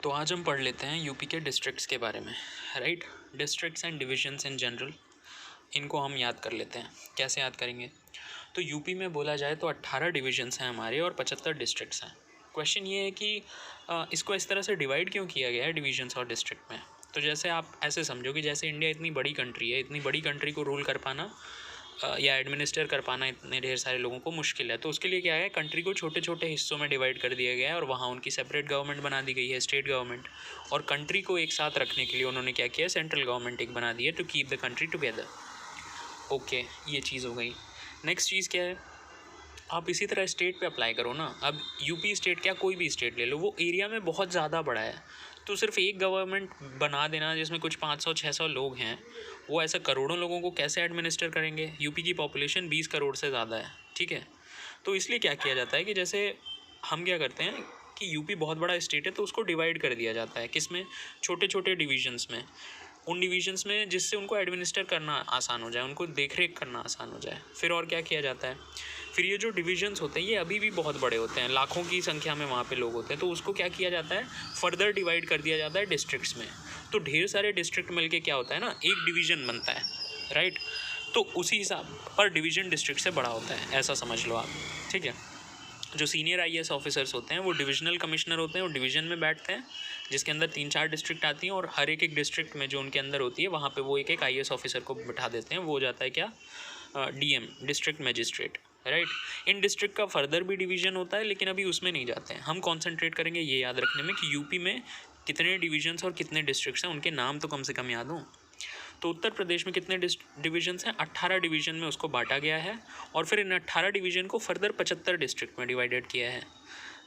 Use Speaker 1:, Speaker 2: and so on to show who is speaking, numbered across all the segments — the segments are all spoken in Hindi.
Speaker 1: तो आज हम पढ़ लेते हैं यूपी के डिस्ट्रिक्ट्स के बारे में, right. Districts and divisions in general, इनको हम याद कर लेते हैं। कैसे याद करेंगे? तो यूपी में बोला जाए तो 18 डिविजन्स हैं हमारे और 75 डिस्ट्रिक्ट्स हैं। क्वेश्चन ये है कि इसको इस तरह से डिवाइड क्यों किया गया है डिविजन्स और डिस्ट्रिक्ट में। तो जैसे आप ऐसे समझो कि जैसे इंडिया इतनी बड़ी कंट्री है, इतनी बड़ी कंट्री को रूल कर पाना या एडमिनिस्टर कर पाना इतने ढेर सारे लोगों को मुश्किल है। तो उसके लिए क्या है, कंट्री को छोटे छोटे हिस्सों में डिवाइड कर दिया गया है और वहाँ उनकी सेपरेट गवर्नमेंट बना दी गई है, स्टेट गवर्नमेंट। और कंट्री को एक साथ रखने के लिए उन्होंने क्या किया, सेंट्रल गवर्नमेंट एक बना दी है to keep the country together. Okay, ये चीज़ हो गई। नेक्स्ट चीज़ क्या है, आप इसी तरह स्टेट पे अप्लाई करो ना। अब यूपी स्टेट क्या, कोई भी स्टेट ले लो, वो एरिया में बहुत ज़्यादा बड़ा है। तो सिर्फ एक गवर्नमेंट बना देना जिसमें कुछ 500-600 लोग हैं, वो ऐसा करोड़ों लोगों को कैसे एडमिनिस्टर करेंगे। यूपी की पॉपुलेशन 20 करोड़ से ज़्यादा है, ठीक है। तो इसलिए क्या किया जाता है कि जैसे हम क्या करते हैं कि यूपी बहुत बड़ा स्टेट है तो उसको डिवाइड कर दिया जाता है, किस में, छोटे छोटे डिविजन्स में। उन डिविजन्स में जिससे उनको एडमिनिस्टर करना आसान हो जाए, उनको देख रेख करना आसान हो जाए। फिर और क्या किया जाता है, फिर ये जो डिविजन्स होते हैं ये अभी भी बहुत बड़े होते हैं, लाखों की संख्या में वहाँ पे लोग होते हैं। तो उसको क्या किया जाता है, फर्दर डिवाइड कर दिया जाता है डिस्ट्रिक्ट्स में। तो ढेर सारे डिस्ट्रिक्ट मिलके क्या होता है ना, एक डिवीज़न बनता है, राइट। तो उसी हिसाब पर डिवीज़न डिस्ट्रिक्ट से बड़ा होता है, ऐसा समझ लो आप, ठीक है। जो सीनियर आईएएस ऑफिसर्स होते हैं वो डिविजनल कमिश्नर होते हैं, वो डिवीज़न में बैठते हैं जिसके अंदर 3-4 डिस्ट्रिक्ट आती हैं, और हर एक डिस्ट्रिक्ट में जो उनके अंदर होती है वहाँ पे वो एक आईएएस ऑफिसर को बिठा देते हैं। वो हो जाता है क्या, डीएम, डिस्ट्रिक्ट मजिस्ट्रेट, राइट। इन डिस्ट्रिक्ट का फर्दर भी डिवीज़न होता है, लेकिन अभी उसमें नहीं जाते हैं। हम कॉन्सेंट्रेट करेंगे ये याद रखने में कि यूपी में कितने डिवीजन्स और कितने डिस्ट्रिक्ट्स हैं, उनके नाम तो कम से कम याद हों। तो उत्तर प्रदेश में कितने डिवीजन्स हैं, 18 डिवीज़न में उसको बांटा गया है। और फिर इन 18 डिवीज़न को फर्दर 75 डिस्ट्रिक्ट में डिवाइडेड किया है।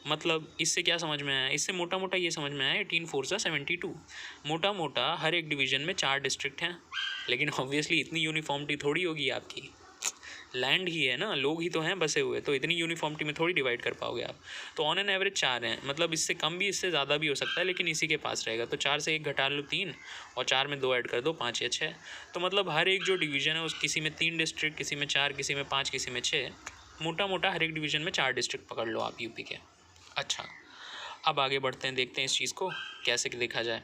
Speaker 1: मतलब इससे क्या समझ में आया, इससे मोटा मोटा ये समझ में आया 18 4 72। मोटा मोटा हर एक डिवीज़न में 4 डिस्ट्रिक्ट हैं। लेकिन ऑब्वियसली इतनी यूनिफॉर्मिटी थोड़ी होगी आपकी, लैंड ही है ना, लोग ही तो हैं बसे हुए, तो इतनी यूनिफॉर्मिटी में थोड़ी डिवाइड कर पाओगे आप। तो ऑन एन एवरेज 4 हैं, मतलब इससे कम भी, इससे ज़्यादा भी हो सकता है, लेकिन इसी के पास रहेगा। तो 4 से 1 घटा लो 3, और 4 में 2 ऐड कर दो, 5 या 6। तो मतलब हर एक जो डिवीज़न है उस किसी में 3 डिस्ट्रिक्ट, किसी में 4, किसी में 5, किसी में 6, मोटा मोटा हर एक डिवीज़न में 4 डिस्ट्रिक्ट पकड़ लो आप यूपी के। अच्छा, अब आगे बढ़ते हैं, देखते हैं इस चीज़ को कैसे देखा जाए।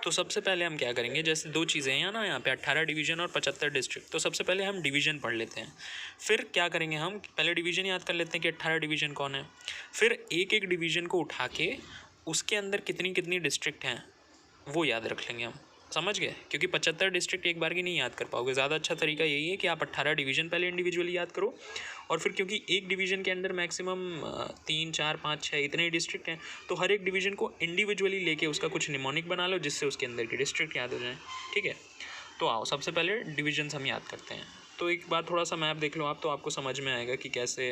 Speaker 1: तो सबसे पहले हम क्या करेंगे, जैसे 2 चीज़ें हैं ना यहाँ पे, 18 डिवीज़न और 75 डिस्ट्रिक्ट। तो सबसे पहले हम डिवीज़न पढ़ लेते हैं, फिर क्या करेंगे, हम पहले डिवीज़न याद कर लेते हैं कि 18 डिवीज़न कौन है। फिर एक एक डिवीज़न को उठा के उसके अंदर कितनी कितनी डिस्ट्रिक्ट हैं वो याद रख लेंगे हम, समझ गए। क्योंकि 75 डिस्ट्रिक्ट एक बार की नहीं याद कर पाओगे। ज़्यादा अच्छा तरीका यही है कि आप 18 डिवीज़न पहले इंडिविजुअली याद करो, और फिर क्योंकि एक डिवीज़न के अंदर मैक्सिमम 3, 4, 5, 6 इतने ही डिस्ट्रिक्ट हैं, तो हर एक डिवीज़न को इंडिविजुअली लेके उसका कुछ निमोनिक बना लो जिससे उसके अंदर की डिस्ट्रिक्ट याद हो जाए, ठीक है। तो आओ सबसे पहले डिवीजन्स हम याद करते हैं। तो एक बार थोड़ा सा मैप देख लो आप, तो आपको समझ में आएगा कि कैसे।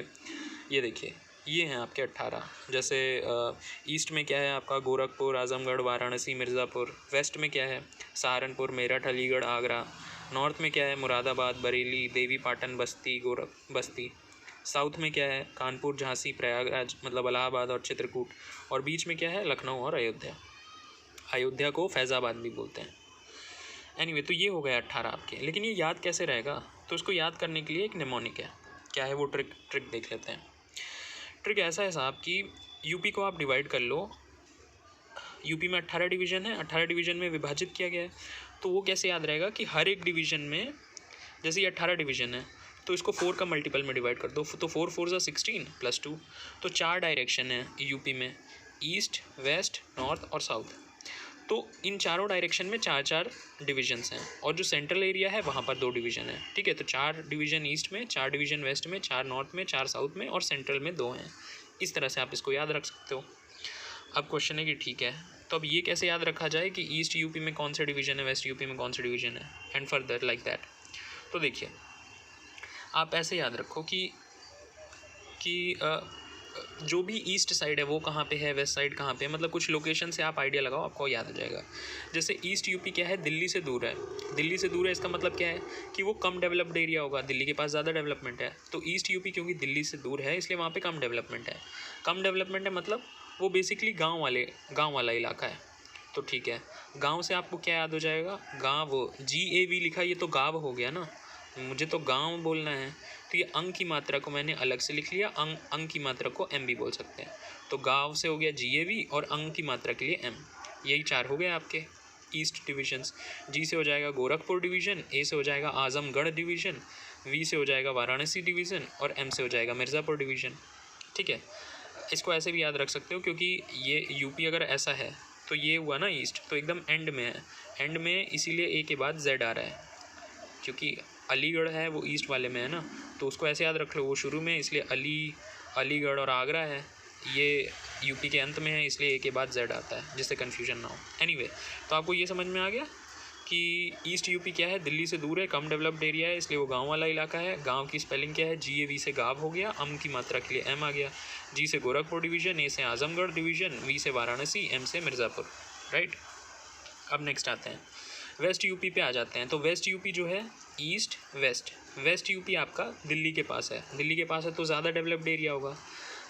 Speaker 1: ये देखिए, ये हैं आपके 18। जैसे ईस्ट में क्या है आपका, गोरखपुर, आजमगढ़, वाराणसी, मिर्ज़ापुर। वेस्ट में क्या है, सहारनपुर, मेरठ, अलीगढ़, आगरा। नॉर्थ में क्या है, मुरादाबाद, बरेली, देवी पाटन, बस्ती। साउथ में क्या है, कानपुर, झांसी, प्रयागराज मतलब इलाहाबाद और चित्रकूट। और बीच में क्या है, लखनऊ और अयोध्या। अयोध्या को फैज़ाबाद भी बोलते हैं। एनीवे, तो ये हो गया 18 आपके। लेकिन ये याद कैसे रहेगा, तो इसको याद करने के लिए एक निमोनिक है। क्या है वो ट्रिक देख लेते हैं। ट्रिक ऐसा है साहब कि यूपी को आप डिवाइड कर लो। यूपी में 18 डिवीज़न है, 18 डिवीज़न में विभाजित किया गया है। तो वो कैसे याद रहेगा कि हर एक डिवीज़न में, जैसे ये 18 डिवीज़न है तो इसको 4 का मल्टीपल में डिवाइड कर दो, तो 4 4 16 + 2। तो 4 डायरेक्शन है यूपी में, ईस्ट, वेस्ट, नॉर्थ और साउथ। तो इन चारों डायरेक्शन में 4-4 डिवीजन्स हैं, और जो सेंट्रल एरिया है वहाँ पर 2 डिवीज़न है, ठीक है। तो 4 डिवीज़न ईस्ट में, 4 डिवीज़न वेस्ट में, 4 नॉर्थ में, 4 साउथ में, और सेंट्रल में 2 हैं। इस तरह से आप इसको याद रख सकते हो। अब क्वेश्चन है कि ठीक है, तो अब ये कैसे याद रखा जाए कि ईस्ट यूपी में कौन सा डिवीज़न है, वेस्ट यूपी में कौन सा डिवीज़न है, एंड फर्दर लाइक दैट। तो देखिए, आप ऐसे याद रखो कि जो भी ईस्ट साइड है वो कहाँ पे है, वेस्ट साइड कहाँ पे है, मतलब कुछ लोकेशन से आप आइडिया लगाओ, आपको याद आ जाएगा। जैसे ईस्ट यूपी क्या है, दिल्ली से दूर है। दिल्ली से दूर है, इसका मतलब क्या है कि वो कम डेवलप्ड एरिया होगा, दिल्ली के पास ज़्यादा डेवलपमेंट है। तो ईस्ट यूपी क्योंकि दिल्ली से दूर है इसलिए वहाँ पे कम डेवलपमेंट है। कम डेवलपमेंट है मतलब वो बेसिकली गाँव वाला इलाका है। तो ठीक है, गाँव से आपको क्या याद हो जाएगा, गाँव, GAV लिखा, ये तो गाँव हो गया ना। मुझे तो गांव बोलना है, तो ये अंग की मात्रा को मैंने अलग से लिख लिया, अंग की मात्रा को एम भी बोल सकते हैं। तो गांव से हो गया GAV और अंग की मात्रा के लिए एम। यही 4 हो गए आपके ईस्ट डिविजन्स। जी से हो जाएगा गोरखपुर डिवीज़न, ए से हो जाएगा आजमगढ़ डिवीज़न, वी से हो जाएगा वाराणसी डिवीज़न और एम से हो जाएगा मिर्ज़ापुर डिवीज़न। ठीक है, इसको ऐसे भी याद रख सकते हो क्योंकि ये यूपी अगर ऐसा है तो ये हुआ ना ईस्ट, तो एकदम एंड में है, एंड में इसीलिए ए के बाद जेड आ रहा है, क्योंकि अलीगढ़ है वो ईस्ट वाले में है ना, तो उसको ऐसे याद रख लो, वो शुरू में इसलिए अलीगढ़ और आगरा है, ये यूपी के अंत में है इसलिए ए के बाद जेड आता है, जिससे कन्फ्यूजन ना हो। एनीवे, तो आपको ये समझ में आ गया कि ईस्ट यूपी क्या है, दिल्ली से दूर है, कम डेवलप्ड एरिया है, इसलिए वो गांव वाला इलाका है। गांव की स्पेलिंग क्या है, GAV से गाव हो गया, अम की मात्रा के लिए एम आ गया, जी से गोरखपुर डिवीज़न, ए से आजमगढ़ डिवीज़न, वी से वाराणसी, एम से मिर्ज़ापुर, राइट। अब नेक्स्ट आते हैं वेस्ट यूपी पे आ जाते हैं। तो वेस्ट यूपी जो है ईस्ट वेस्ट यूपी आपका दिल्ली के पास है, दिल्ली के पास है तो ज़्यादा डेवलप्ड एरिया होगा,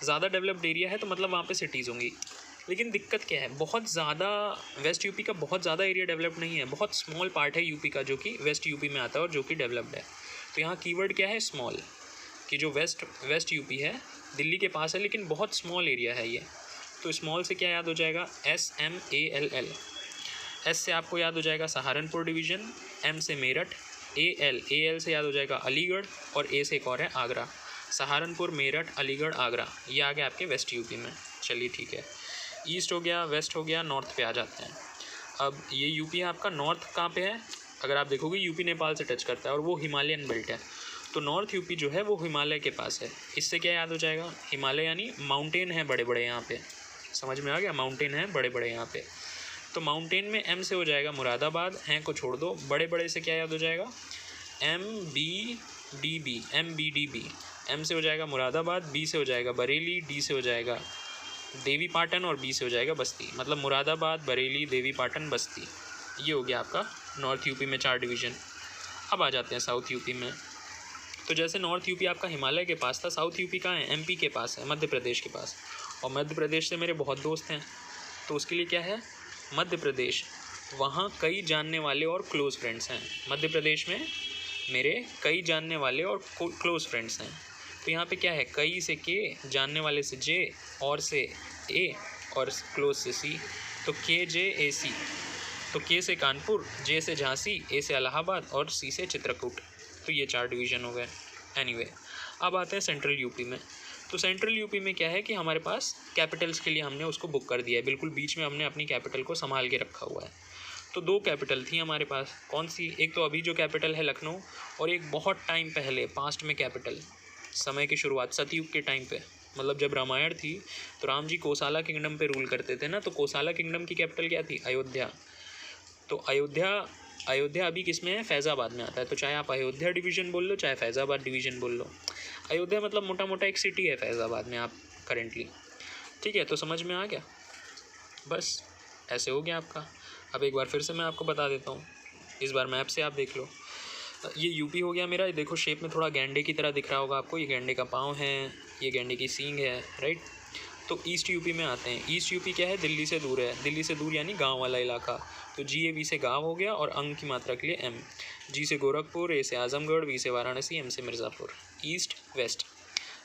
Speaker 1: ज़्यादा डेवलप्ड एरिया है तो मतलब वहाँ पे सिटीज़ होंगी। लेकिन दिक्कत क्या है, बहुत ज़्यादा वेस्ट यूपी का बहुत ज़्यादा एरिया डेवलप नहीं है, बहुत स्मॉल पार्ट है यूपी का जो कि वेस्ट यूपी में आता है और जो कि डेवलप्ड है। तो यहाँ कीवर्ड क्या है, स्मॉल, कि जो वेस्ट यूपी है दिल्ली के पास है लेकिन बहुत स्मॉल एरिया है ये। तो स्मॉल से क्या याद हो जाएगा, SMALL। एस से आपको याद हो जाएगा सहारनपुर डिवीज़न, एम से मेरठ, AL से याद हो जाएगा अलीगढ़ और ए से एक और है आगरा। सहारनपुर, मेरठ, अलीगढ़, आगरा, ये आ गया आपके वेस्ट यूपी में। चलिए ठीक है, ईस्ट हो गया, वेस्ट हो गया, नॉर्थ पे आ जाते हैं। अब ये यूपी है आपका, नॉर्थ कहाँ पे है, अगर आप देखोगे यूपी नेपाल से टच करता है और वो हिमालयन बेल्ट है, तो नॉर्थ यूपी जो है वो हिमालय के पास है। इससे क्या याद हो जाएगा, हिमालय यानी माउंटेन है बड़े बड़े यहाँ पे, समझ में आ गया, माउंटेन है बड़े बड़े यहाँ पे। तो माउंटेन में एम से हो जाएगा मुरादाबाद, हैं को छोड़ दो, बड़े बड़े से क्या याद हो जाएगा, MBDB। एम से हो जाएगा मुरादाबाद, बी से हो जाएगा बरेली, डी से हो जाएगा देवी पाटन और बी से हो जाएगा बस्ती, मतलब मुरादाबाद, बरेली, देवी पाटन, बस्ती। ये हो गया आपका नॉर्थ यूपी में 4 डिवीज़न। अब आ जाते हैं साउथ यूपी में। तो जैसे नॉर्थ यूपी आपका हिमालय के पास था, साउथ यूपी कहाँ है, MP के पास है, मध्य प्रदेश के पास। और मध्य प्रदेश से मेरे बहुत दोस्त हैं, तो उसके लिए क्या है, मध्य प्रदेश, वहाँ कई जानने वाले और क्लोज़ फ्रेंड्स हैं। मध्य प्रदेश में मेरे कई जानने वाले और क्लोज़ फ्रेंड्स हैं। तो यहाँ पे क्या है, कई से के, जानने वाले से J, और से A और क्लोज से C, तो KJAC। तो K से कानपुर, J से झांसी, A से इलाहाबाद और C से चित्रकूट। तो ये 4 डिवीज़न हो गए। एनीवे, अब आते हैं सेंट्रल यूपी में। तो सेंट्रल यूपी में क्या है कि हमारे पास कैपिटल्स के लिए हमने उसको बुक कर दिया है, बिल्कुल बीच में हमने अपनी कैपिटल को संभाल के रखा हुआ है। तो 2 कैपिटल थी हमारे पास, कौन सी, एक तो अभी जो कैपिटल है लखनऊ, और एक बहुत टाइम पहले पास्ट में कैपिटल, समय की शुरुआत सतयुग के टाइम पे, मतलब जब रामायण थी तो राम जी कोसाला किंगडम पे रूल करते थे ना, तो कोसाला किंगडम की कैपिटल क्या थी, अयोध्या। तो अयोध्या अभी किस में है, फैज़ाबाद में आता है। तो चाहे आप अयोध्या डिवीज़न बोल लो, चाहे फैज़ाबाद डिवीज़न बोल लो, अयोध्या मतलब मोटा मोटा एक सिटी है फैज़ाबाद में आप करेंटली। ठीक है, तो समझ में आ गया, बस ऐसे हो गया आपका। अब एक बार फिर से मैं आपको बता देता हूँ, इस बार मैप से आप देख लो। ये यूपी हो गया मेरा, ये देखो शेप में थोड़ा गैंडे की तरह दिख रहा होगा आपको, ये गैंडे का पाँव है, ये गैंडे की सींग है, राइट। तो ईस्ट यूपी में आते हैं। ईस्ट यूपी क्या है, दिल्ली से दूर है, दिल्ली से दूर यानी गांव वाला इलाका। तो GAV से गांव हो गया और अंग की मात्रा के लिए M। G से गोरखपुर, A से आजमगढ़, V से वाराणसी, M से मिर्ज़ापुर। ईस्ट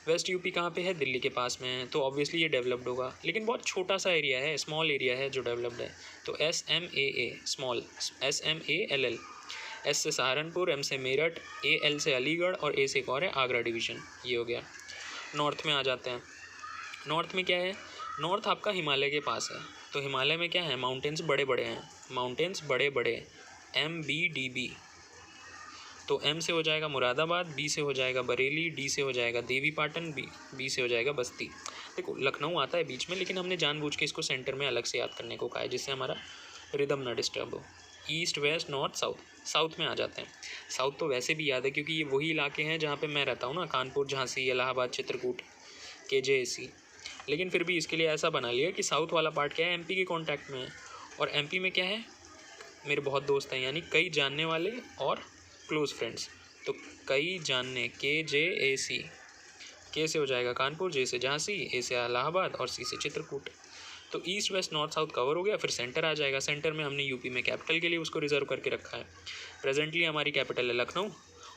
Speaker 1: वेस्ट यूपी कहाँ पे है, दिल्ली के पास में है, तो ऑब्वियसली ये डेवलप्ड होगा, लेकिन बहुत छोटा सा एरिया है, स्मॉल एरिया है जो डेवलप्ड है। तो SMAA स्मॉल, SMALL। S से सहारनपुर, M से मेरठ, AL से अलीगढ़ और A से एक और है आगरा डिवीज़न। ये हो गया। नॉर्थ में आ जाते हैं। नॉर्थ में क्या है, नॉर्थ आपका हिमालय के पास है, तो हिमालय में क्या है, माउंटेन्स बड़े बड़े हैं, माउंटेन्स बड़े बड़े, MBDB। तो M से हो जाएगा मुरादाबाद, B से हो जाएगा बरेली, D से हो जाएगा देवी पाटन, B से हो जाएगा बस्ती। देखो लखनऊ आता है बीच में, लेकिन हमने जानबूझ के इसको सेंटर में अलग से याद करने को कहा है, जिससे हमारा रिदम ना डिस्टर्ब हो। ईस्ट, वेस्ट, नॉर्थ, साउथ में आ जाते हैं। साउथ तो वैसे भी याद है क्योंकि ये वही इलाके हैं जहाँ पे मैं रहता हूँ ना, कानपुर, झांसी, इलाहाबाद, चित्रकूट, KJAC। लेकिन फिर भी इसके लिए ऐसा बना लिया कि साउथ वाला पार्ट क्या है, MP के कॉन्टैक्ट में है, और MP में क्या है, मेरे बहुत दोस्त हैं, यानी कई जानने वाले और क्लोज फ्रेंड्स। तो कई जानने, KJAC। K से हो जाएगा कानपुर, J से झांसी, A से इलाहाबाद और C से चित्रकूट। तो east, west, north, south cover हो गया। फिर सेंटर आ जाएगा। सेंटर में हमने यूपी में कैपिटल के लिए उसको रिजर्व करके रखा है। प्रेजेंटली हमारी कैपिटल है लखनऊ,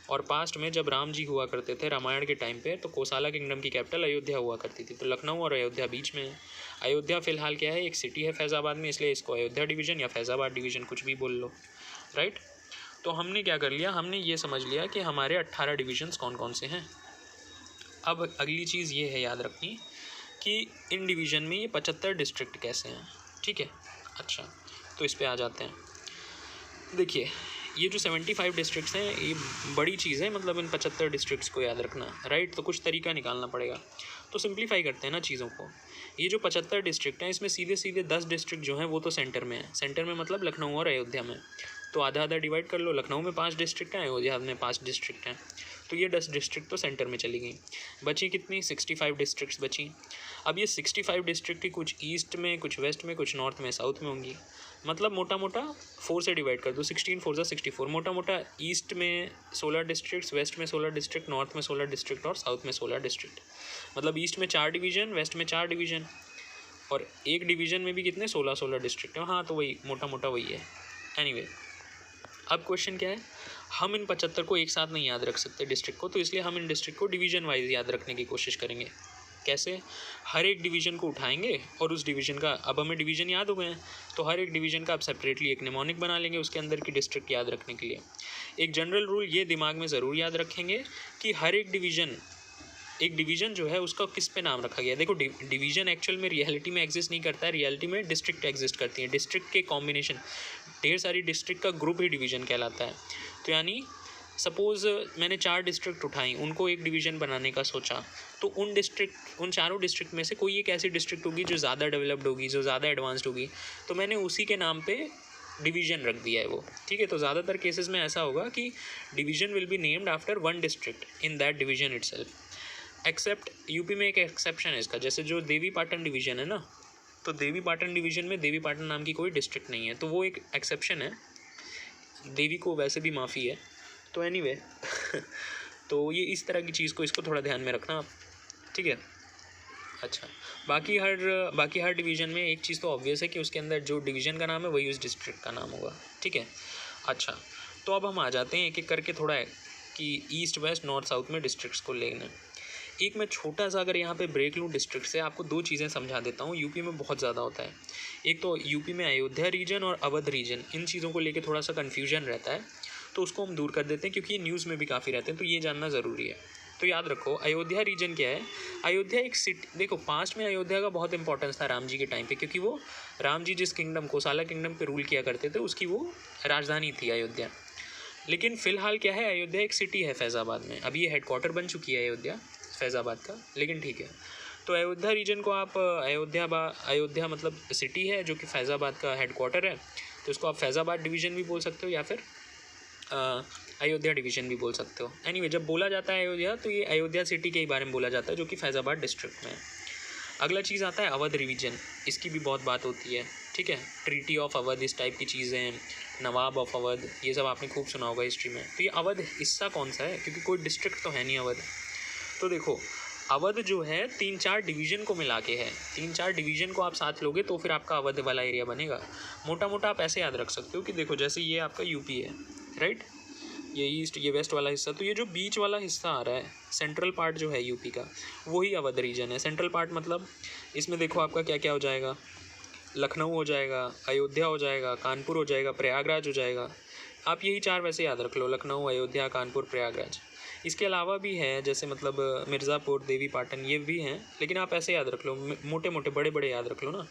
Speaker 1: और पास्ट में जब राम जी हुआ करते थे रामायण के टाइम पे, तो कोसाला किंगडम की कैपिटल अयोध्या हुआ करती थी। तो लखनऊ और अयोध्या बीच में है। अयोध्या फ़िलहाल क्या है, एक सिटी है फैज़ाबाद में, इसलिए इसको अयोध्या डिवीज़न या फैज़ाबाद डिवीज़न कुछ भी बोल लो, राइट। तो हमने क्या कर लिया, हमने ये समझ लिया कि हमारे 18 डिविजन्स कौन कौन से हैं। अब अगली चीज़ ये है याद रखनी कि इन डिवीज़न में ये 75 डिस्ट्रिक्ट कैसे हैं, ठीक है। अच्छा, तो इस पे आ जाते हैं। देखिए, ये जो 75 डिस्ट्रिक्ट्स हैं ये बड़ी चीज़ है, मतलब इन 75 डिस्ट्रिक्ट्स को याद रखना, राइट। तो कुछ तरीका निकालना पड़ेगा, तो सिंप्लीफाई करते हैं ना चीज़ों को। ये जो 75 डिस्ट्रिक्ट हैं इसमें सीधे सीधे 10 डिस्ट्रिक्ट जो हैं वो तो सेंटर में है। सेंटर में मतलब लखनऊ और अयोध्या में, तो आधा आधा डिवाइड कर लो। लखनऊ में 5 डिस्ट्रिक्ट हैं, अयोध्या में 5 डिस्ट्रिक्ट हैं, तो ये 10 डिस्ट्रिक्ट तो सेंटर में चली गई। बची कितनी, 65 डिस्ट्रिक्ट्स बची। अब ये 65 डिस्ट्रिक्ट की कुछ ईस्ट में, कुछ वेस्ट में, कुछ नॉर्थ में, साउथ में होंगी। मतलब मोटा मोटा 4 से डिवाइड कर दो, 16 4 जा 64। मोटा मोटा ईस्ट में 16 डिस्ट्रिक्ट्स, वेस्ट में 16 डिस्ट्रिक्ट, नॉर्थ में 16 डिस्ट्रिक्ट और साउथ में 16 डिस्ट्रिक्ट। मतलब ईस्ट में 4 डिवीज़न, वेस्ट में 4 डिवीज़न, और एक डिवीज़न में भी कितने, 16 डिस्ट्रिक्ट है। हाँ, तो वही मोटा मोटा वही है। एनीवे, अब क्वेश्चन क्या है, हम इन 75 को एक साथ नहीं याद रख सकते डिस्ट्रिक्ट को, तो इसलिए हम इन डिस्ट्रिक्ट को डिवीज़न वाइज याद रखने की कोशिश करेंगे। कैसे, हर एक डिवीज़न को उठाएंगे और उस डिवीज़न का, अब हमें डिवीज़न याद हो गए हैं, तो हर एक डिवीज़न का अब सेपरेटली एक निमोनिक बना लेंगे उसके अंदर की डिस्ट्रिक्ट याद रखने के लिए। एक जनरल रूल ये दिमाग में ज़रूर याद रखेंगे कि हर एक डिवीज़न जो है उसका किस पे नाम रखा गया। देखो, डिवीज़न एक्चुअल में रियलिटी में एग्जिस्ट नहीं करता है, रियलिटी में डिस्ट्रिक्ट एग्जिस्ट करती है। डिस्ट्रिक्ट के कॉम्बिनेशन, ढेर सारी डिस्ट्रिक्ट का ग्रुप ही डिवीज़न कहलाता है। तो यानी सपोज़ मैंने 4 डिस्ट्रिक्ट उठाई, उनको एक डिवीज़न बनाने का सोचा, तो उन चारों डिस्ट्रिक्ट में से कोई एक ऐसी डिस्ट्रिक्ट होगी जो ज़्यादा डेवलप्ड होगी, जो ज़्यादा एडवांस्ड होगी, तो मैंने उसी के नाम पे डिवीज़न रख दिया है वो, ठीक है। तो ज़्यादातर केसेस में ऐसा होगा कि division will be named after one district in that division itself. Except UP में एक एक्सेप्शन है इसका, जैसे जो देवी पाटन डिवीज़न है ना, तो देवी पाटन डिवीज़न में देवी पाटन नाम की कोई डिस्ट्रिक्ट नहीं है, तो वो एक एक्सेप्शन है। देवी को वैसे भी माफ़ी है, तो एनीवे तो ये इस तरह की चीज़ को, इसको थोड़ा ध्यान में रखना आप, ठीक है। अच्छा, बाकी हर डिवीज़न में एक चीज़ तो ऑब्वियस है कि उसके अंदर जो डिवीज़न का नाम है वही उस डिस्ट्रिक्ट का नाम होगा, ठीक है। अच्छा, तो अब हम आ जाते हैं एक एक करके थोड़ा है कि ईस्ट वेस्ट नॉर्थ साउथ में डिस्ट्रिक्ट्स को लेना। एक मैं छोटा सा अगर यहाँ पे ब्रेक लूँ डिस्ट्रिक्ट से, आपको 2 चीज़ें समझा देता हूँ। यूपी में बहुत ज़्यादा होता है। एक तो यूपी में अयोध्या रीजन और अवध रीजन, इन चीज़ों को लेके थोड़ा सा कन्फ्यूजन रहता है, तो उसको हम दूर कर देते हैं क्योंकि ये न्यूज़ में भी काफ़ी रहते हैं, तो ये जानना ज़रूरी है। तो याद रखो, अयोध्या रीजन क्या है। अयोध्या एक सिटी, देखो पास्ट में अयोध्या का बहुत इंपॉर्टेंस था राम जी के टाइम पे, क्योंकि वो राम जी जिस किंगडम, कोसाला किंगडम पे रूल किया करते थे, उसकी वो राजधानी थी अयोध्या। लेकिन फ़िलहाल क्या है, अयोध्या एक सिटी है फैज़ाबाद में, अभी ये हेडक्वार्टर बन चुकी है अयोध्या फैज़ाबाद का, लेकिन ठीक है। तो अयोध्या रीजन को आप अयोध्या मतलब सिटी है जो कि फैज़ाबाद का हेडक्वार्टर है, तो उसको आप फैज़ाबाद डिवीज़न भी बोल सकते हो या फिर अयोध्या डिवीज़न भी बोल सकते हो। एनीवे, जब बोला जाता है अयोध्या, तो ये अयोध्या सिटी के ही बारे में बोला जाता है जो कि फैज़ाबाद डिस्ट्रिक्ट में है। अगला चीज़ आता है अवध रीजन, इसकी भी बहुत बात होती है, ठीक है। ट्रीटी ऑफ अवध, इस टाइप की चीज़ें, नवाब ऑफ अवध, ये सब आपने खूब सुना होगा हिस्ट्री में। तो ये अवध हिस्सा कौन सा है, क्योंकि कोई डिस्ट्रिक्ट तो है नहीं अवध। तो देखो, अवध जो है 3-4 डिवीज़न को मिला के है, 3-4 डिवीज़न को आप साथ लोगे तो फिर आपका अवध वाला एरिया बनेगा। मोटा मोटा आप ऐसे याद रख सकते हो कि देखो, जैसे ये आपका यूपी है, राइट, ये ईस्ट, ये वेस्ट वाला हिस्सा, तो ये जो बीच वाला हिस्सा आ रहा है, सेंट्रल पार्ट जो है यूपी का, वही अवध रीजन है। सेंट्रल पार्ट मतलब इसमें देखो आपका क्या क्या हो जाएगा, लखनऊ हो जाएगा, अयोध्या हो जाएगा, कानपुर हो जाएगा, प्रयागराज हो जाएगा। आप यही 4 वैसे याद रख लो, लखनऊ, अयोध्या, कानपुर, प्रयागराज। इसके अलावा भी है, जैसे मतलब मिर्ज़ापुर, देवी पाटन, ये भी हैं, लेकिन आप ऐसे याद रख लो, मोटे मोटे बड़े बड़े याद रख लो ना,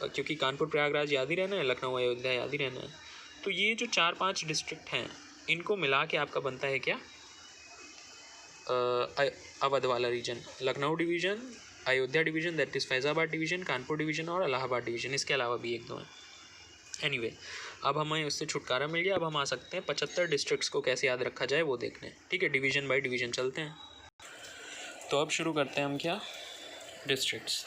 Speaker 1: क्योंकि कानपुर प्रयागराज याद ही रहना है, लखनऊ अयोध्या याद ही रहना है। तो ये जो 4-5 डिस्ट्रिक्ट हैं, इनको मिला के आपका बनता है क्या, अवध वाला region. Lucknow division, Ayodhya division, that is Faizabad division, Kanpur division और इलाहाबाद डिवीज़न, इसके अलावा भी 1-2 हैं। एनीवे, अब हमें उससे छुटकारा मिल गया। अब हम आ सकते हैं 75 डिस्ट्रिक्ट्स को कैसे याद रखा जाए वो देखने, ठीक है। डिवीज़न बाय डिवीज़न चलते हैं। तो अब शुरू करते हैं हम क्या, डिस्ट्रिक्ट्स।